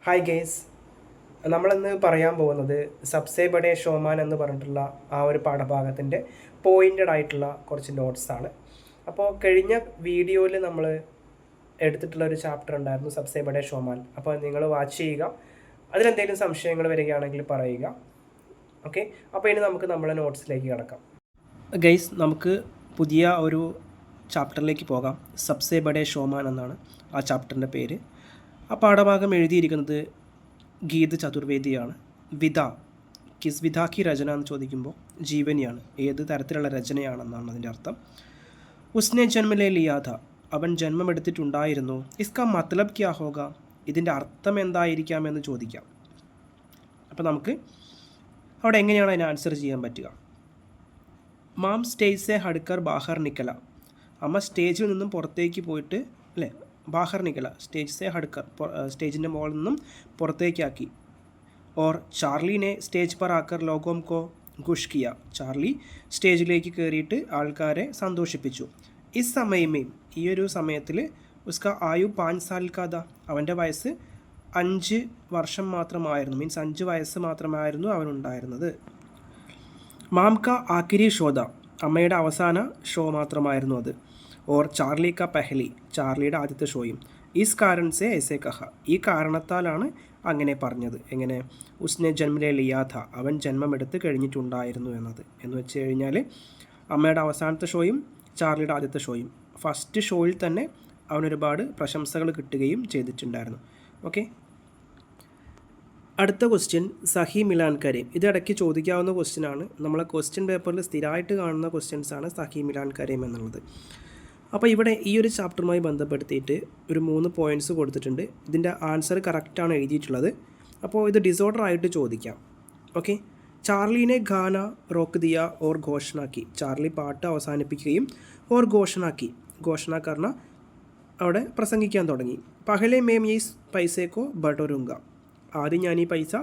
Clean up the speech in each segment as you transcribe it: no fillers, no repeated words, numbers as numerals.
Hi guys, നമ്മളിന്ന് പറയാൻ പോകുന്നത് സബ്സേ ബഡേ ഷോമാൻ എന്ന് പറഞ്ഞിട്ടുള്ള ആ ഒരു പാഠഭാഗത്തിൻ്റെ പോയിൻറ്റഡ് ആയിട്ടുള്ള കുറച്ച് നോട്ട്സാണ്. അപ്പോൾ കഴിഞ്ഞ വീഡിയോയിൽ നമ്മൾ എടുത്തിട്ടുള്ള ഒരു ചാപ്റ്റർ ഉണ്ടായിരുന്നു സബ്സേ ബഡേ ഷോമാൻ. അപ്പോൾ നിങ്ങൾ വാച്ച് ചെയ്യുക, അതിലെന്തെങ്കിലും സംശയങ്ങൾ വരികയാണെങ്കിൽ പറയുക. ഓക്കെ, അപ്പോൾ ഇനി നമുക്ക് നമ്മളെ നോട്ട്സിലേക്ക് കിടക്കാം. ഗൈസ്, നമുക്ക് പുതിയ ഒരു ചാപ്റ്ററിലേക്ക് പോകാം. സബ്സേ ബഡേ ഷോമാൻ എന്നാണ് ആ ചാപ്റ്ററിൻ്റെ പേര്. ആ പാഠഭാഗം എഴുതിയിരിക്കുന്നത് ഗീത് ചതുർവേദിയാണ്. വിധ കിസ് വിധ കി രചന എന്ന് ചോദിക്കുമ്പോൾ ജീവനിയാണ്, ഏത് തരത്തിലുള്ള രചനയാണെന്നാണ് അതിൻ്റെ അർത്ഥം. ഉസ്നെ ജന്മലേ ലിയാഥ, അവൻ ജന്മമെടുത്തിട്ടുണ്ടായിരുന്നു. ഇസ്കാ മത്ലബ് ക്യാ ഹോഗ, ഇതിൻ്റെ അർത്ഥം എന്തായിരിക്കാം എന്ന് ചോദിക്കാം. അപ്പോൾ നമുക്ക് അവിടെ എങ്ങനെയാണ് അതിന് ആൻസർ ചെയ്യാൻ പറ്റുക? മാം സ്റ്റേജ് സെ ഹഡ്കർ ബാഹർ നിക്കല, അമ്മ സ്റ്റേജിൽ നിന്നും പുറത്തേക്ക് പോയിട്ട് അല്ലേ, ബാഹർ നിക്കല സ്റ്റേജ് സെ ഹഡ്കർ, സ്റ്റേജിൻ്റെ മുകളിൽ നിന്നും പുറത്തേക്കാക്കി. ഓർ ചാർലിനെ സ്റ്റേജ് പർ ആക്കർ ലോഗോം കോ ഖുഷ് കിയ, ചാർലി സ്റ്റേജിലേക്ക് കയറിയിട്ട് ആൾക്കാരെ സന്തോഷിപ്പിച്ചു. ഈ സമയമേ, ഈ ഒരു സമയത്തിൽ ഉസ്ക ആയു 5 സാൽ കാത, അവൻ്റെ വയസ്സ് 5 വർഷം മാത്രമായിരുന്നു, മീൻസ് 5 വയസ്സ് മാത്രമായിരുന്നു അവനുണ്ടായിരുന്നത്. മാം കാ ആക്കിരി ഷോദ, അമ്മയുടെ അവസാന ഷോ മാത്രമായിരുന്നു അത്. ഓർ ചാർലി കാ പെഹലി, ചാർലിയുടെ ആദ്യത്തെ ഷോയും. ഈസ് കാരൺ സെ ഐസെ കഹ, ഈ കാരണത്താലാണ് അങ്ങനെ പറഞ്ഞത്. എങ്ങനെ? ഉസ്നെ ജന്മലെ ലിയാഥ, അവൻ ജന്മമെടുത്ത് കഴിഞ്ഞിട്ടുണ്ടായിരുന്നു എന്ന് വെച്ച് കഴിഞ്ഞാൽ അമ്മയുടെ അവസാനത്തെ ഷോയും ചാർലിയുടെ ആദ്യത്തെ ഷോയും. ഫസ്റ്റ് ഷോയിൽ തന്നെ അവനൊരുപാട് പ്രശംസകൾ കിട്ടുകയും ചെയ്തിട്ടുണ്ടായിരുന്നു. ഓക്കെ, അടുത്ത ക്വസ്റ്റ്യൻ സഹി മിലാൻ കരീം. ഇത് ഇടയ്ക്ക് ചോദിക്കാവുന്ന ക്വസ്റ്റ്യനാണ്. നമ്മളെ ക്വസ്റ്റ്യൻ പേപ്പറിൽ സ്ഥിരമായിട്ട് കാണുന്ന ക്വസ്റ്റ്യൻസാണ് സഹി മിലാൻ കരീം എന്നുള്ളത്. അപ്പോൾ ഇവിടെ ഈ ഒരു ചാപ്റ്ററുമായി ബന്ധപ്പെടുത്തിയിട്ട് ഒരു 3 പോയിൻറ്റ്സ് കൊടുത്തിട്ടുണ്ട്. ഇതിൻ്റെ ആൻസർ കറക്റ്റാണ് എഴുതിയിട്ടുള്ളത്. അപ്പോൾ ഇത് ഡിസോർഡർ ആയിട്ട് ചോദിക്കാം. ഓക്കെ, ചാർലിനെ ഗാന റോക്ക് ദിയ ഓർ ഘോഷണാക്കി, ചാർലി പാട്ട് അവസാനിപ്പിക്കുകയും ഓർ ഘോഷണാക്കി, ഘോഷണ കർണ അവിടെ പ്രസംഗിക്കാൻ തുടങ്ങി. പഹലെ മേം ഈ പൈസേക്കോ ബട്ടോരുങ്ക, ആദ്യം ഞാൻ ഈ പൈസ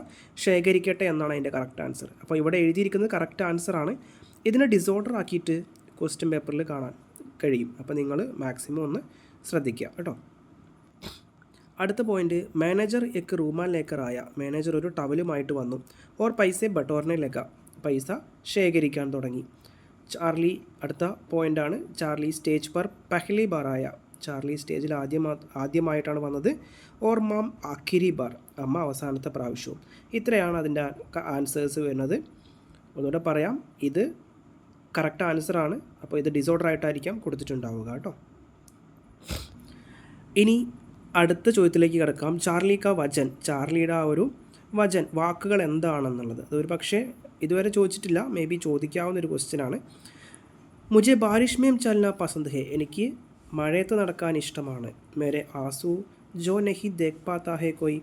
ശേഖരിക്കട്ടെ എന്നാണ് അതിൻ്റെ കറക്റ്റ് ആൻസർ. അപ്പോൾ ഇവിടെ എഴുതിയിരിക്കുന്നത് കറക്റ്റ് ആൻസറാണ്. ഇതിനെ ഡിസോർഡർ ആക്കിയിട്ട് ക്വസ്റ്റ്യൻ പേപ്പറിൽ കാണാൻ കഴിയും. അപ്പോൾ നിങ്ങൾ മാക്സിമം ഒന്ന് ശ്രദ്ധിക്കുക കേട്ടോ. അടുത്ത പോയിൻ്റ്, മാനേജർ എക്ക് റൂമാൻ ലേക്കറായ, മാനേജർ ഒരു ടവലുമായിട്ട് വന്നു. ഓർ പൈസ ബട്ടോറിനെ ലേക്ക, പൈസ ശേഖരിക്കാൻ തുടങ്ങി. ചാർലി, അടുത്ത പോയിൻ്റാണ്, ചാർലി സ്റ്റേജ് പർ പെഹ്ലി ബാറായ, ചാർലി സ്റ്റേജിൽ ആദ്യമായിട്ടാണ് വന്നത്. ഓർ മാം ആഖിരി ബാർ, അമ്മ അവസാനത്തെ പ്രാവശ്യവും. ഇത്രയാണ് അതിൻ്റെ ആൻസേഴ്സ് വരുന്നത്. ഒന്നുകൂടെ പറയാം, ഇത് കറക്റ്റ് ആൻസറാണ്. അപ്പോൾ ഇത് ഡിസോർഡർ ആയിട്ടായിരിക്കാം കൊടുത്തിട്ടുണ്ടാവുക കേട്ടോ. ഇനി അടുത്ത ചോദ്യത്തിലേക്ക് കിടക്കാം. ചാർലി കാ വചൻ, ചാർലിയുടെ ആ ഒരു വചൻ, വാക്കുകൾ എന്താണെന്നുള്ളത്. അതൊരു പക്ഷേ ഇതുവരെ ചോദിച്ചിട്ടില്ല, മേ ബി ചോദിക്കാവുന്ന ഒരു ക്വസ്റ്റ്യനാണ്. മുझे बारिश में चलना पसंद है, എനിക്ക് മഴയത്ത് നടക്കാൻ ഇഷ്ടമാണ്. മേരെ ആസു ജോ നഹി ദേഖ് പാത്താ ഹേ കോയി,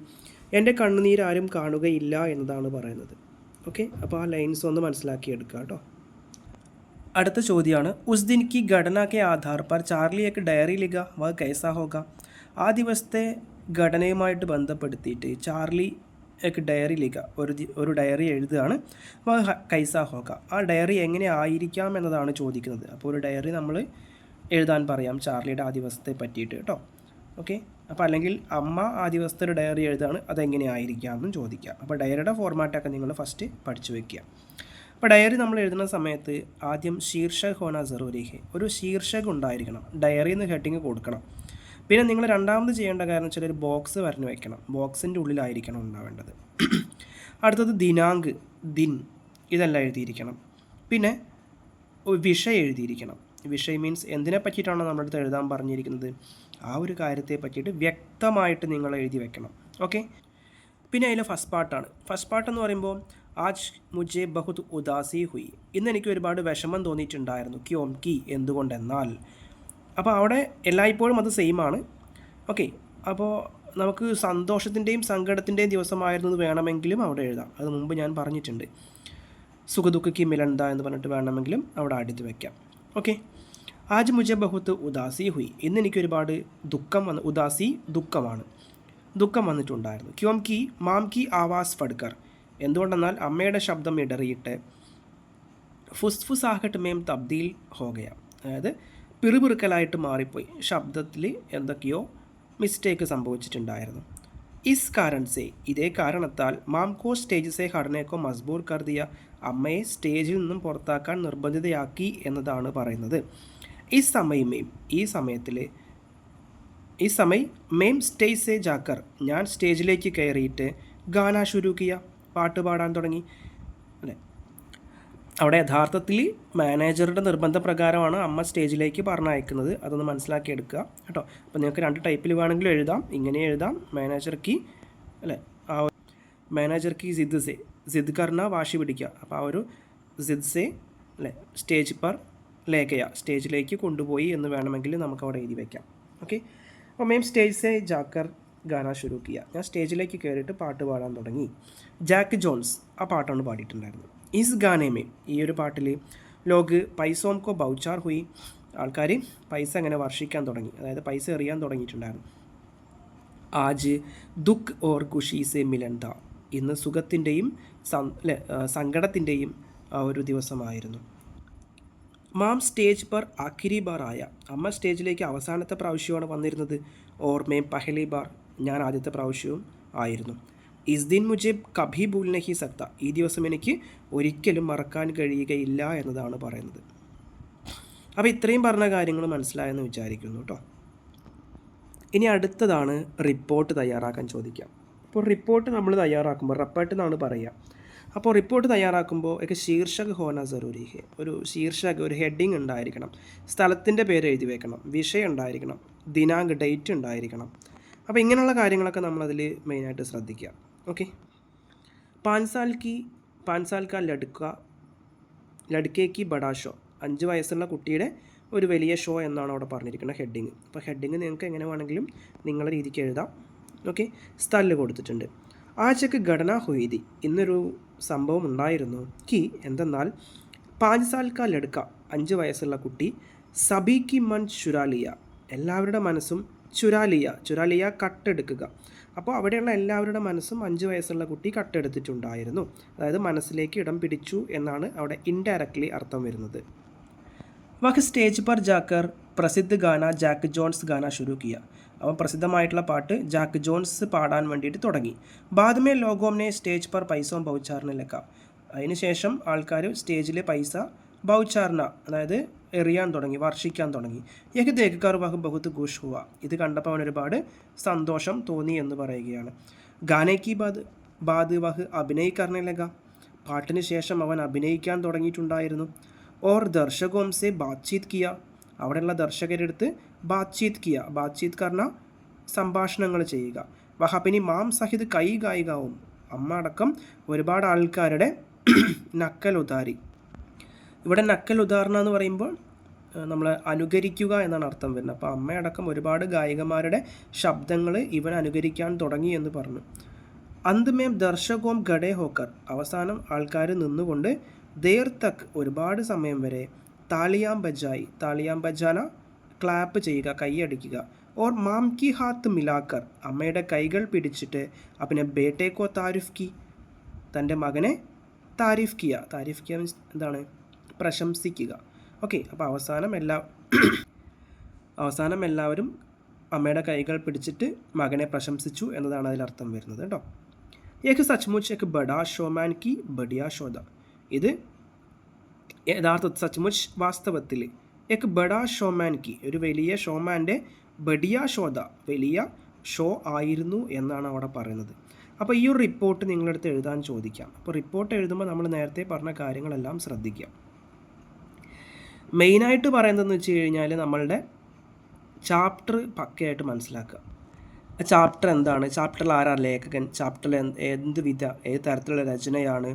എൻ്റെ കണ്ണുനീരാരും കാണുകയില്ല എന്നതാണ് പറയുന്നത്. ഓക്കെ, അപ്പോൾ ആ ലൈൻസ് ഒന്ന് മനസ്സിലാക്കിയെടുക്കുക കേട്ടോ. അടുത്ത ചോദ്യമാണ്, ഉസ് ദിൻ കി ഘടന കെ ആധാർ പർ ചാർലി എക്ക് ഡയറി ലിഖ വ കൈസാ ഹോഗ, ആ ദിവസത്തെ ഘടനയുമായിട്ട് ബന്ധപ്പെടുത്തിയിട്ട് ചാർലി എക്ക് ഡയറി ലിഖ, ഒരു ഡയറി എഴുതുകയാണ്. വ കൈസാ ഹോഗ, ആ ഡയറി എങ്ങനെ ആയിരിക്കാം എന്നതാണ് ചോദിക്കുന്നത്. അപ്പോൾ ഒരു ഡയറി നമ്മൾ എഴുതാൻ പറയാം ചാർലിയുടെ ആ ദിവസത്തെ പറ്റിയിട്ട് കേട്ടോ. ഓക്കെ, അപ്പോൾ അല്ലെങ്കിൽ അമ്മ ആ ദിവസത്തെ ഒരു ഡയറി എഴുതാണ്, അതെങ്ങനെ ആയിരിക്കാമെന്നും ചോദിക്കുക. അപ്പോൾ ഡയറിയുടെ ഫോർമാറ്റൊക്കെ നിങ്ങൾ ഫസ്റ്റ് പഠിച്ചു വയ്ക്കുക. അപ്പോൾ ഡയറി നമ്മൾ എഴുതുന്ന സമയത്ത് ആദ്യം ശീർഷക് ഹോന ജറൂരി ഹെ, ഒരു ശീർഷകം ഉണ്ടായിരിക്കണം, ഡയറി എന്ന് ഹെഡിങ് കൊടുക്കണം. പിന്നെ നിങ്ങൾ രണ്ടാമത് ചെയ്യേണ്ട കാര്യം വെച്ചാൽ ഒരു ബോക്സ് വരഞ്ഞു വയ്ക്കണം, ബോക്സിൻ്റെ ഉള്ളിലായിരിക്കണം ഉണ്ടാവേണ്ടത്. അടുത്തത് ദിനാങ്ക്, ദിൻ, ഇതെല്ലാം എഴുതിയിരിക്കണം. പിന്നെ വിഷയം എഴുതിയിരിക്കണം. വിഷയം മീൻസ് എന്തിനെ പറ്റിയിട്ടാണോ നമ്മുടെ അടുത്ത് എഴുതാൻ പറഞ്ഞിരിക്കുന്നത്, ആ ഒരു കാര്യത്തെ പറ്റിയിട്ട് വ്യക്തമായിട്ട് നിങ്ങൾ എഴുതി വെക്കണം. ഓക്കെ, പിന്നെ അതിലെ ഫസ്റ്റ് പാർട്ടാണ്. ഫസ്റ്റ് പാർട്ട് എന്ന് പറയുമ്പോൾ ആജ് മുझे बहुत ഉദാസി ഹുയി, ഇന്ന് എനിക്ക് ഒരുപാട് വിഷമം തോന്നിയിട്ടുണ്ടായിരുന്നു. ക്യോം കി, എന്തുകൊണ്ടെന്നാൽ. അപ്പോൾ അവിടെ എല്ലായ്പ്പോഴും അത് സെയിം ആണ്. ഓക്കെ, അപ്പോൾ നമുക്ക് സന്തോഷത്തിൻ്റെയും സങ്കടത്തിൻ്റെയും ദിവസമായിരുന്നു എന്ന് വേണമെങ്കിലും അവിടെ എഴുതാം. അത് മുമ്പ് ഞാൻ പറഞ്ഞിട്ടുണ്ട്. സുഖദുഃഖ കി മിലൻദ എന്ന് പറഞ്ഞിട്ട് വേണമെങ്കിലും അവിടെ അടുത്ത് വയ്ക്കാം. ഓക്കെ, ആജ് മുझे बहुत ഉദാസി ഹുയി, ഇന്ന് എനിക്ക് ഒരുപാട് ഉദാസി ദുഃഖമാണ്, ദുഃഖം വന്നിട്ടുണ്ടായിരുന്നു. ക്യോം കി മാം കി ആവാസ് ഫഡ്കർ, എന്തുകൊണ്ടെന്നാൽ അമ്മയുടെ ശബ്ദം ഇടറിയിട്ട് ഫുസ്ഫുസാഹട്ട് മേം തബ്ദീൽ ഹോഗയ, അതായത് പിറുപിറുക്കലായിട്ട് മാറിപ്പോയി, ശബ്ദത്തിൽ എന്തൊക്കെയോ മിസ്റ്റേക്ക് സംഭവിച്ചിട്ടുണ്ടായിരുന്നു. ഇസ് കാരൺ സെ, ഇതേ കാരണത്താൽ മാം കോ സ്റ്റേജ് സെ ഹടനെ കോ മസ്ബൂർ കർ ദിയ, അമ്മയെ സ്റ്റേജിൽ നിന്നും പുറത്താക്കാൻ നിർബന്ധിതയാക്കി എന്നതാണ് പറയുന്നത്. ഈ സമയമേം, ഈ സമയത്തിൽ, ഈ സമയം മേം സ്റ്റേജ് സെ ജാക്കർ, ഞാൻ സ്റ്റേജിലേക്ക് കയറിയിട്ട് ഗാന ശുരു കിയ, പാട്ട് പാടാൻ തുടങ്ങി. അല്ലേ, അവിടെ യഥാർത്ഥത്തിൽ മാനേജറുടെ നിർബന്ധപ്രകാരമാണ് അമ്മ സ്റ്റേജിലേക്ക് പറഞ്ഞയക്കുന്നത്. അതൊന്ന് മനസ്സിലാക്കിയെടുക്കുക കേട്ടോ. അപ്പോൾ നിങ്ങൾക്ക് 2 ടൈപ്പിൽ വേണമെങ്കിലും എഴുതാം. ഇങ്ങനെ എഴുതാം, മാനേജർക്ക് അല്ലേ, ആ മാനേജർക്ക് ജിദ് സെ, ജിദ് കർണ, വാശി പിടിക്കുക. അപ്പോൾ ആ ഒരു ജിദ് സെ അല്ലേ സ്റ്റേജ് പർ ലേഖയ, സ്റ്റേജിലേക്ക് കൊണ്ടുപോയി എന്ന് വേണമെങ്കിൽ നമുക്ക് അവിടെ എഴുതി വയ്ക്കാം. ഓക്കെ, അപ്പോൾ മേം സ്റ്റേജ് സെ ജാക്കർ ഗാന ശുരു കിയ, ഞാൻ സ്റ്റേജിലേക്ക് കയറിയിട്ട് പാട്ട് പാടാൻ തുടങ്ങി. ജാക്ക് ജോൺസ് ആ പാട്ടാണ് പാടിയിട്ടുണ്ടായിരുന്നത്. ഇസ് ഗാനേമേ, ഈ ഒരു പാട്ടിൽ ലോഗ് പൈസോം കോ ബൗച്ചാർ ഹുയി, ആൾക്കാർ പൈസ അങ്ങനെ വർഷിക്കാൻ തുടങ്ങി, അതായത് പൈസ എറിയാൻ തുടങ്ങിയിട്ടുണ്ടായിരുന്നു. ആജ് ദുഃഖ് ഓർ ഖുഷി സെ മിലൻ ഥ, ഇന്ന് സുഖത്തിൻ്റെയും സങ്കടത്തിൻ്റെയും ആ ഒരു ദിവസമായിരുന്നു. മാം സ്റ്റേജ് പർ ആഖിരി ബാർ ആയ, അമ്മ സ്റ്റേജിലേക്ക് അവസാനത്തെ പ്രാവശ്യമാണ് വന്നിരുന്നത്. ഓർമേം പഹലി ബാർ, ഞാൻ ആദ്യത്തെ പ്രാവശ്യവും ആയിരുന്നു. ഇസ് ദിൻ മുജെ കഭി ഭൂൽ നഹി സക്ത, ഈ ദിവസം എനിക്ക് ഒരിക്കലും മറക്കാൻ കഴിയുകയില്ല എന്നതാണ് പറയുന്നത്. അപ്പോൾ ഇത്രയും പറഞ്ഞ കാര്യങ്ങൾ മനസ്സിലായെന്ന് വിചാരിക്കുന്നു കേട്ടോ. ഇനി അടുത്തതാണ് റിപ്പോർട്ട് തയ്യാറാക്കാൻ ചോദിക്കാം. അപ്പോൾ റിപ്പോർട്ട് നമ്മൾ തയ്യാറാക്കുമ്പോൾ റെപ്പർട്ട് എന്നാണ് പറയുക. അപ്പോൾ റിപ്പോർട്ട് തയ്യാറാക്കുമ്പോൾ ഒക്കെ ശീർഷക് ഹോന ജറൂരി ഹെ, ഒരു ശീർഷക്, ഒരു ഹെഡിങ് ഉണ്ടായിരിക്കണം, സ്ഥലത്തിൻ്റെ പേര് എഴുതി വെക്കണം, വിഷയം ഉണ്ടായിരിക്കണം, ദിനാങ്ക്, ഡേറ്റ് ഉണ്ടായിരിക്കണം. അപ്പോൾ ഇങ്ങനെയുള്ള കാര്യങ്ങളൊക്കെ നമ്മളതിൽ മെയിനായിട്ട് ശ്രദ്ധിക്കുക. ഓക്കെ, 5 സാൽ കാ ലഡ്കേക്ക് ബഡാ ഷോ, 5 വയസ്സുള്ള കുട്ടിയുടെ ഒരു വലിയ ഷോ എന്നാണ് അവിടെ പറഞ്ഞിരിക്കുന്നത് ഹെഡിങ്. അപ്പോൾ ഹെഡിങ് നിങ്ങൾക്ക് എങ്ങനെ വേണമെങ്കിലും നിങ്ങളുടെ രീതിക്ക് എഴുതാം. ഓക്കെ, സ്ഥലം കൊടുത്തിട്ടുണ്ട്. ആഴ്ചക്ക് ഘടന ഹുയിതി, ഇന്നൊരു സംഭവം ഉണ്ടായിരുന്നു. കി എന്തെന്നാൽ 5 സാൽ കാ ലഡ്ക, 5 വയസ്സുള്ള കുട്ടി, സബീക്ക് മൻ ചുരാലിയ, എല്ലാവരുടെ മനസ്സും ചുരാലിയ കട്ടെടുക്കുക. അപ്പോൾ അവിടെയുള്ള എല്ലാവരുടെ മനസ്സും 5 വയസ്സുള്ള കുട്ടി കട്ടെടുത്തിട്ടുണ്ടായിരുന്നു, അതായത് മനസ്സിലേക്ക് ഇടം പിടിച്ചു എന്നാണ് അവിടെ ഇൻഡയറക്റ്റ്ലി അർത്ഥം വരുന്നത്. വഹ് സ്റ്റേജ് പർ ജാക്കർ പ്രസിദ്ധ ഗാന ജാക്ക് ജോൺസ് ഗാന ശുരു കിയ, അവൻ പ്രസിദ്ധമായിട്ടുള്ള പാട്ട് ജാക്ക് ജോൺസ് പാടാൻ വേണ്ടിയിട്ട് തുടങ്ങി. ബാദ്മേ ലോഗോംനെ സ്റ്റേജ് പർ പൈസോം ബൗച്ചാറിന് ലക്ക, അതിനുശേഷം ആൾക്കാർ സ്റ്റേജിൽ പൈസ ബൗച്ചാറിന, അതായത് എറിയാൻ തുടങ്ങി, വർഷിക്കാൻ തുടങ്ങി. യഹ് ദേഖ്കർ വഹ് ബഹുത്ത് ഖുഷ് ഹുവ, ഇത് കണ്ടപ്പോൾ അവൻ ഒരുപാട് സന്തോഷം തോന്നി എന്ന് പറയുകയാണ്. ഗാനയ്ക്ക് ബാദ് വഹ് അഭിനയ് കർണേ ലഗ, പാട്ടിന് ശേഷം അവൻ അഭിനയിക്കാൻ തുടങ്ങിയിട്ടുണ്ടായിരുന്നു. ഓർ ദർശകോം സെ ബാത്ചീത് കിയ, അവിടെയുള്ള ദർശകരെടുത്ത് ബാത്ചീത് കർണ സംഭാഷണങ്ങൾ ചെയ്യുക. വഹപ്പിനി മാം സഹിത് കൈ ഗായികാവും, അമ്മ അടക്കം ഒരുപാട് ആൾക്കാരുടെ നക്കൽ ഉദാരി. ഇവിടെ നക്കൽ ഉദാഹരണം എന്ന് പറയുമ്പോൾ നമ്മൾ അനുകരിക്കുക എന്നാണ് അർത്ഥം വരുന്നത്. അപ്പോൾ അമ്മയടക്കം ഒരുപാട് ഗായികമാരുടെ ശബ്ദങ്ങൾ ഇവൻ അനുകരിക്കാൻ തുടങ്ങി എന്ന് പറഞ്ഞു. അന്ത്മേം ദർശകോം ഗഡേ ഹോക്കർ, അവസാനം ആൾക്കാർ നിന്നുകൊണ്ട് ദേർ തക്, ഒരുപാട് സമയം വരെ താളിയാം ബജാന ക്ലാപ്പ് ചെയ്യുക, കൈയടിക്കുക. ഓർ മാം കി ഹാത്ത് മിലാക്കർ, അമ്മയുടെ കൈകൾ പിടിച്ചിട്ട് അപ്പിനെ ബേട്ടേക്കോ താരിഫ് കി, തൻ്റെ മകനെ താരിഫ് കിയ മീൻസ് എന്താണ്, പ്രശംസിക്കുക. ഓക്കെ, അപ്പോൾ അവസാനം എല്ലാവരും അമ്മയുടെ കൈകൾ പിടിച്ചിട്ട് മകനെ പ്രശംസിച്ചു എന്നതാണ് അതിലർത്ഥം വരുന്നത് കേട്ടോ. ഏക് സച്മുച്ച് ഏക് ബഡാ ഷോമാൻ കി ബഡിയ ഷോദ, ഇത് യഥാർത്ഥ സച്മുച്ച് വാസ്തവത്തിൽ ഏക് ബഡാ ഷോമാൻ കി, ഒരു വലിയ ഷോമാൻ്റെ ബഡിയ ഷോദ, വലിയ ഷോ ആയിരുന്നു എന്നാണ് അവിടെ പറയുന്നത്. അപ്പോൾ ഈ ഒരു റിപ്പോർട്ട് നിങ്ങളടുത്ത് എഴുതാൻ ചോദിക്കാം. അപ്പോൾ റിപ്പോർട്ട് എഴുതുമ്പോൾ നമ്മൾ നേരത്തെ പറഞ്ഞ കാര്യങ്ങളെല്ലാം ശ്രദ്ധിക്കുക. മെയിനായിട്ട് പറയുന്നതെന്ന് വെച്ച് കഴിഞ്ഞാൽ നമ്മളുടെ ചാപ്റ്റർ പക്കയായിട്ട് മനസ്സിലാക്കുക. ചാപ്റ്റർ എന്താണ്, ചാപ്റ്ററിൽ ആരാ ലേഖകൻ, ചാപ്റ്ററിൽ ഏത് തരത്തിലുള്ള രചനയാണ്,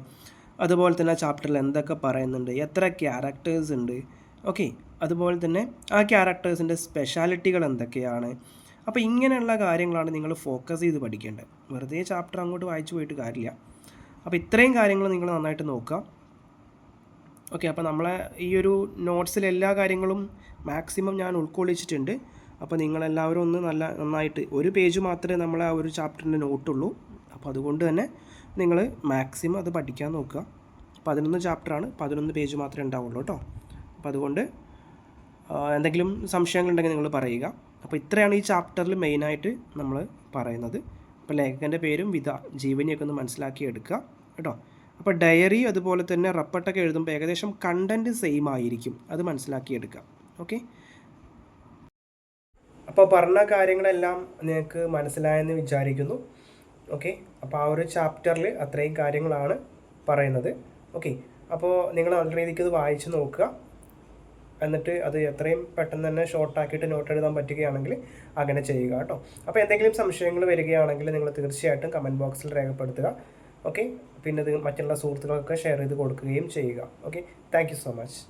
അതുപോലെ തന്നെ ചാപ്റ്ററിൽ എന്തൊക്കെ പറയുന്നുണ്ട്, എത്ര ക്യാരക്ടേഴ്സ് ഉണ്ട്, ഓക്കെ, അതുപോലെ തന്നെ ആ ക്യാരക്ടേഴ്സിൻ്റെ സ്പെഷ്യാലിറ്റികൾ എന്തൊക്കെയാണ്. അപ്പോൾ ഇങ്ങനെയുള്ള കാര്യങ്ങളാണ് നിങ്ങൾ ഫോക്കസ് ചെയ്ത് പഠിക്കേണ്ടത്. വെറുതെ ചാപ്റ്റർ അങ്ങോട്ട് വായിച്ചു പോയിട്ട് കാര്യമില്ല. അപ്പോൾ ഇത്രയും കാര്യങ്ങൾ നിങ്ങൾ നന്നായിട്ട് നോക്കുക. ഓക്കെ, അപ്പോൾ നമ്മളെ ഈ ഒരു നോട്ട്സിൽ എല്ലാ കാര്യങ്ങളും മാക്സിമം ഞാൻ ഉൾക്കൊള്ളിച്ചിട്ടുണ്ട്. അപ്പോൾ നിങ്ങളെല്ലാവരും ഒന്ന് നന്നായിട്ട്, ഒരു പേജ് മാത്രമേ നമ്മളെ ആ ഒരു ചാപ്റ്ററിൻ്റെ നോട്ടുള്ളൂ. അപ്പോൾ അതുകൊണ്ട് തന്നെ നിങ്ങൾ മാക്സിമം അത് പഠിക്കാൻ നോക്കുക. 11 ചാപ്റ്ററാണ്, 11 പേജ് മാത്രമേ ഉണ്ടാവുള്ളൂ കേട്ടോ. അപ്പോൾ അതുകൊണ്ട് എന്തെങ്കിലും സംശയങ്ങളുണ്ടെങ്കിൽ നിങ്ങൾ പറയുക. അപ്പോൾ ഇത്രയാണ് ഈ ചാപ്റ്ററിൽ മെയിനായിട്ട് നമ്മൾ പറയുന്നത്. അപ്പോൾ ലേഖകൻ്റെ പേരും വിധ ജീവനിയൊക്കെ ഒന്ന് മനസ്സിലാക്കി എടുക്കുക കേട്ടോ. അപ്പോൾ ഡയറി അതുപോലെ തന്നെ റപ്പട്ടൊക്കെ എഴുതുമ്പോൾ ഏകദേശം കണ്ടൻറ്റ് സെയിം ആയിരിക്കും, അത് മനസ്സിലാക്കിയെടുക്കുക. ഓക്കെ, അപ്പോൾ പറഞ്ഞ കാര്യങ്ങളെല്ലാം നിങ്ങൾക്ക് മനസ്സിലായെന്ന് വിചാരിക്കുന്നു. ഓക്കെ, അപ്പോൾ ആ ഒരു ചാപ്റ്ററിൽ അത്രയും കാര്യങ്ങളാണ് പറയുന്നത്. ഓക്കെ, അപ്പോൾ നിങ്ങൾ നല്ല രീതിക്ക് ഇത് വായിച്ച് നോക്കുക, എന്നിട്ട് അത് എത്രയും പെട്ടെന്ന് തന്നെ ഷോർട്ടാക്കിയിട്ട് നോട്ട് എഴുതാൻ പറ്റുകയാണെങ്കിൽ അങ്ങനെ ചെയ്യുക കേട്ടോ. അപ്പോൾ എന്തെങ്കിലും സംശയങ്ങൾ വരികയാണെങ്കിൽ നിങ്ങൾ തീർച്ചയായിട്ടും കമൻറ്റ് ബോക്സിൽ രേഖപ്പെടുത്തുക. ഓക്കെ, പിന്നെ ഇത് മറ്റുള്ള സുഹൃത്തുക്കൾക്കൊക്കെ ഷെയർ ചെയ്ത് കൊടുക്കുകയും ചെയ്യുക. Okay, thank you so much.